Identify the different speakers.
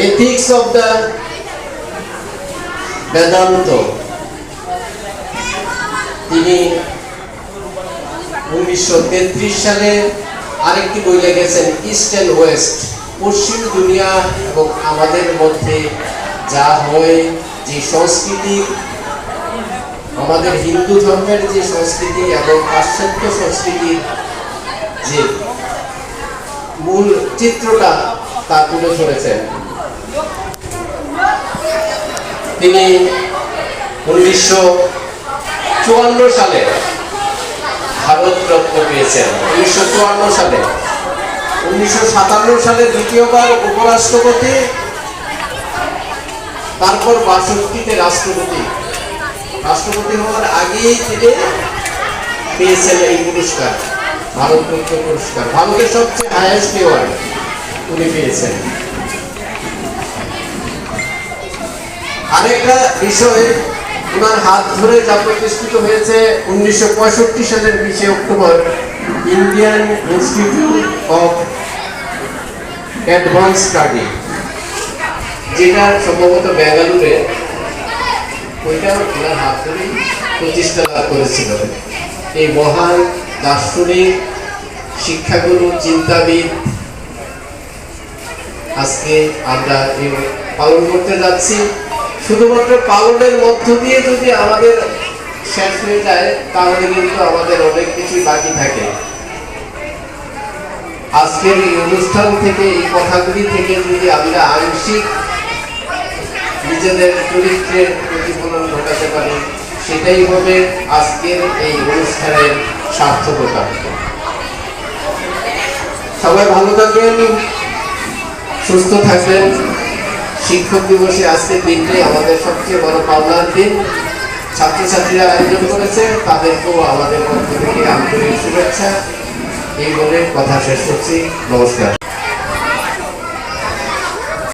Speaker 1: ethics of the Vedanta তিনি 1933 সালে আরেকটি বই লিখেছেন ইস্ট এন্ড ওয়েস্ট, পশ্চিম দুনিয়া এবং আমাদের মধ্যে যা হয়, যে সংস্কৃতি, আমাদের হিন্দু ধর্মের যে সংস্কৃতি এবং পাশ্চাত্য সংস্কৃতির যে মূল চিত্রটা তা তুলে ধরেছেন। তিনি 1954 সালে ভারত রত্ন পেয়েছেন। 1954 সালে 1957 সালে দ্বিতীয়বার উপরাষ্ট্রপতি, তারপর 62তে রাষ্ট্রপতি হওয়ার আগেই তিনি পেয়েছেন এই পুরস্কার, ভারত রত্ন পুরস্কার। ভারতের সবচেয়ে হাইয়েস্ট অ্যাওয়ার্ড উনি পেয়েছেন। আরেকটা বিষয়, ওনার হাত ধরে যা প্রতিষ্ঠিত হয়েছে 1965 সালের 20 October Indian institute of advance study, যেটা সম্ভবত বেঙ্গালুরে, ওইটা ওনার হাত ধরেই প্রতিষ্ঠা লাভ করেছিল। এই মহান দার্শনিক, শিক্ষাগুরু, চিন্তাবিদ আজকে আমরা পালন করতে যাচ্ছি। শুধুমাত্র পালনের মধ্য দিয়ে যদি আমাদের শেষ হয়ে যায়, তাহলে কিন্তু আমাদের অনেক কিছুই বাকি থাকে। আজকের এই অনুষ্ঠান থেকে, এই কথাগুলি থেকে যদি আমরা আংশিক নিজেদের চরিত্রের প্রতিফলন ঘটাতে পারি, সেটাই হবে আজকের এই অনুষ্ঠানের সার্থকতা। সবাই ভালো থাকবেন, সুস্থ থাকবেন। শিক্ষক দিবসে আজকের দিনটাই আমাদের সবচেয়ে বড় পাওনার দিন। ছাত্রছাত্রীরা আয়োজন করেছে, তাদেরকেও আমাদের পক্ষ থেকে আন্তরিক শুভেচ্ছা। এই বলে কথা শেষ করছি। নমস্কার।